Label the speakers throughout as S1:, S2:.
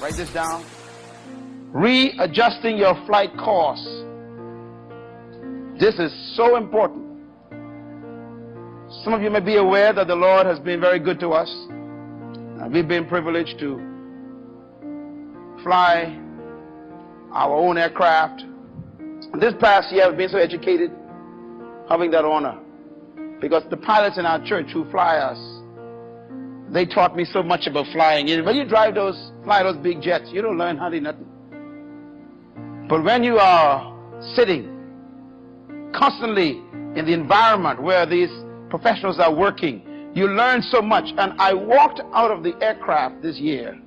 S1: Write this down. Readjusting your flight course. This is so important. Some of you may be aware that the Lord has been very good to us. We've been privileged to fly our own aircraft. This past year, I've been so educated having that honor, because the pilots in our church who fly us, they taught me so much about flying. When you fly those big jets, you don't learn hardly nothing. But when you are sitting constantly in the environment where these professionals are working, you learn so much. And I walked out of the aircraft this year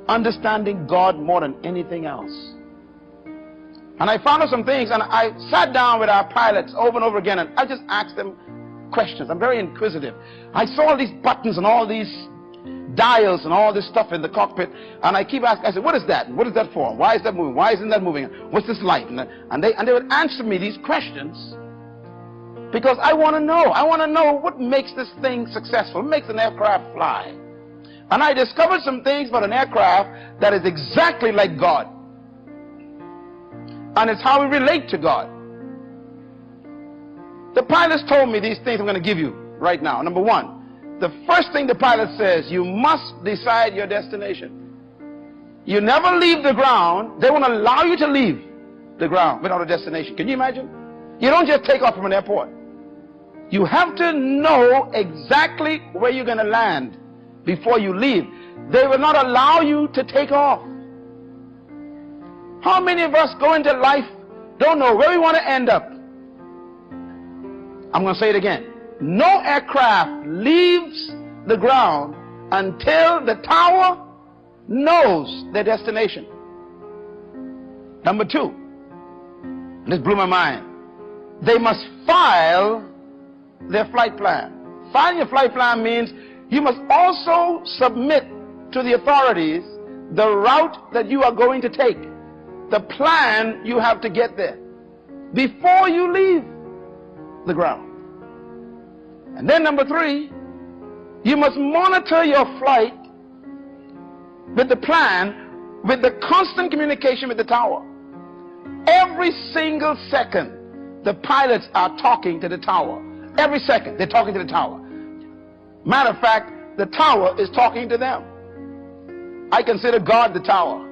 S1: understanding God more than anything else. And I found out some things, and I sat down with our pilots over and over again, and I just asked them questions. I'm very inquisitive. I saw all these buttons and all these dials and all this stuff in the cockpit, and I keep asking, I said, what is that? What is that for? Why is that moving? Why isn't that moving? What's this light? And they would answer me these questions, because I want to know. I want to know what makes this thing successful, what makes an aircraft fly. And I discovered some things about an aircraft that is exactly like God. And it's how we relate to God. The pilots told me these things I'm going to give you right now. Number one, the first thing the pilot says, you must decide your destination. You never leave the ground. They won't allow you to leave the ground without a destination. Can you imagine? You don't just take off from an airport. You have to know exactly where you're going to land before you leave. They will not allow you to take off. How many of us go into life, don't know where we want to end up? I'm going to say it again. No aircraft leaves the ground until the tower knows their destination. Number two, this blew my mind. They must file their flight plan. Filing your flight plan means you must also submit to the authorities the route that you are going to take. The plan you have to get there before you leave the ground. And then number three, you must monitor your flight with the plan, with the constant communication with the tower. Every single second, the pilots are talking to the tower. Every second, they're talking to the tower. Matter of fact, the tower is talking to them. I consider God the tower.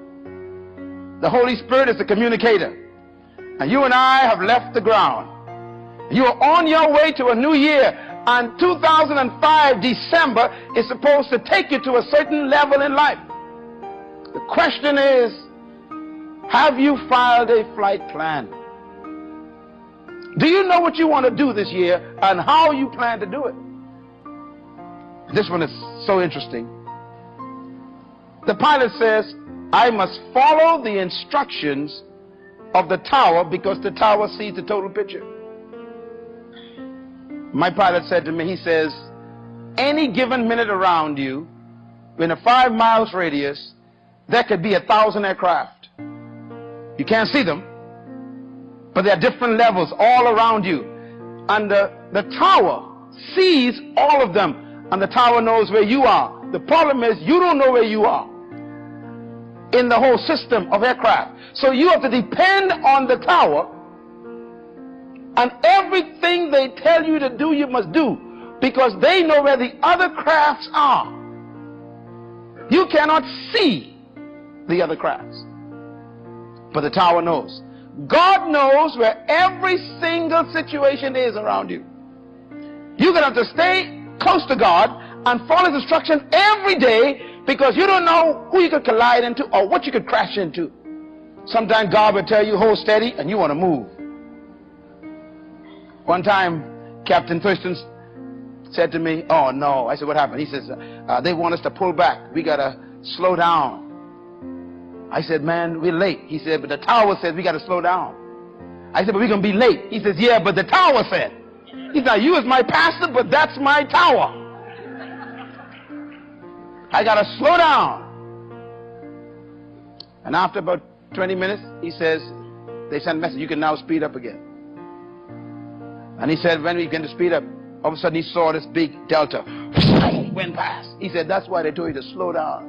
S1: The Holy Spirit is the communicator. And you and I have left the ground. You are on your way to a new year. And 2005 December is supposed to take you to a certain level in life. The question is, have you filed a flight plan? Do you know what you want to do this year and how you plan to do it? This one is so interesting. The pilot says, I must follow the instructions of the tower because the tower sees the total picture. My pilot said to me, he says, any given minute around you, in a 5 miles radius, there could be 1,000 aircraft. You can't see them, but there are different levels all around you. And the tower sees all of them, and the tower knows where you are. The problem is you don't know where you are in the whole system of aircraft. So you have to depend on the tower, and everything they tell you to do, you must do, because they know where the other crafts are. You cannot see the other crafts, but the tower knows. God knows where every single situation is around you. You're going to have to stay close to God and follow His instruction every day, because you don't know who you could collide into or what you could crash into. Sometimes God will tell you, hold steady, and you want to move. One time, Captain Thurston said to me, oh no. I said, what happened? He says, they want us to pull back. We got to slow down. I said, man, we're late. He said, but the tower says we got to slow down. I said, but we're going to be late. He says, yeah, but the tower said. He said, you as my pastor, but that's my tower. I got to slow down. And after about 20 minutes, he says, they sent a message, you can now speed up again. And he said, when we began to speed up, all of a sudden he saw this big delta went past. He said, that's why they told you to slow down.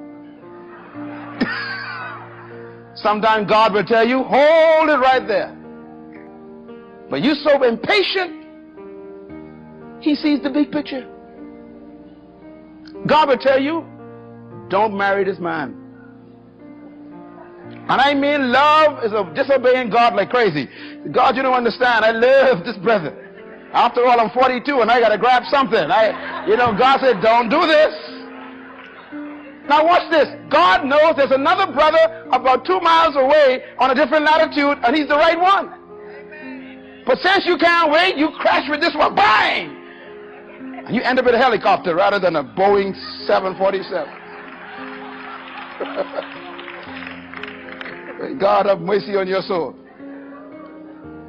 S1: Sometimes God will tell you, hold it right there. But you're so impatient, he sees the big picture. God will tell you, don't marry this man. And I mean, love is of disobeying God like crazy. God, you don't understand. I love this brother. After all, I'm 42 and I got to grab something. God said, don't do this. Now watch this. God knows there's another brother about 2 miles away on a different latitude, and he's the right one. But since you can't wait, you crash with this one. Bang! And you end up in a helicopter rather than a Boeing 747. God have mercy on your soul.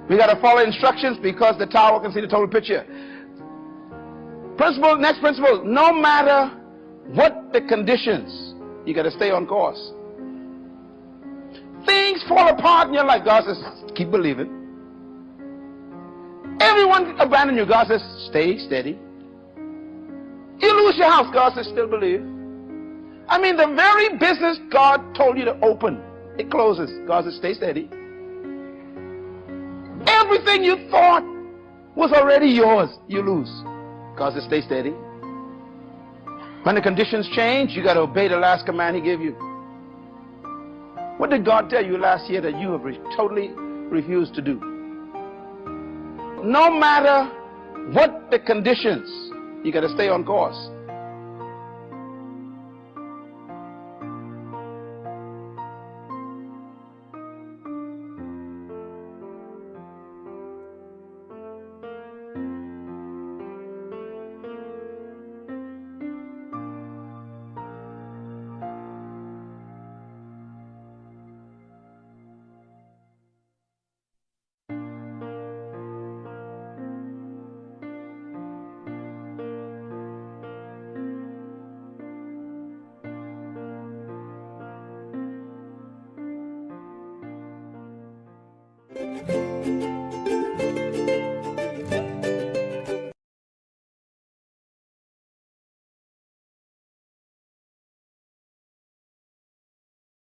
S1: We got to follow instructions because the tower can see the total picture. Next principle, no matter what the conditions, you got to stay on course. Things fall apart in your life. God says, keep believing. Everyone abandon you. God says, stay steady. You lose your house. God says, still believe. I mean, the very business God told you to open, it closes. God says, stay steady. Everything you thought was already yours, you lose. God says, stay steady. When the conditions change, you got to obey the last command he gave you. What did God tell you last year that you have totally refused to do? No matter what the conditions, you got to stay on course.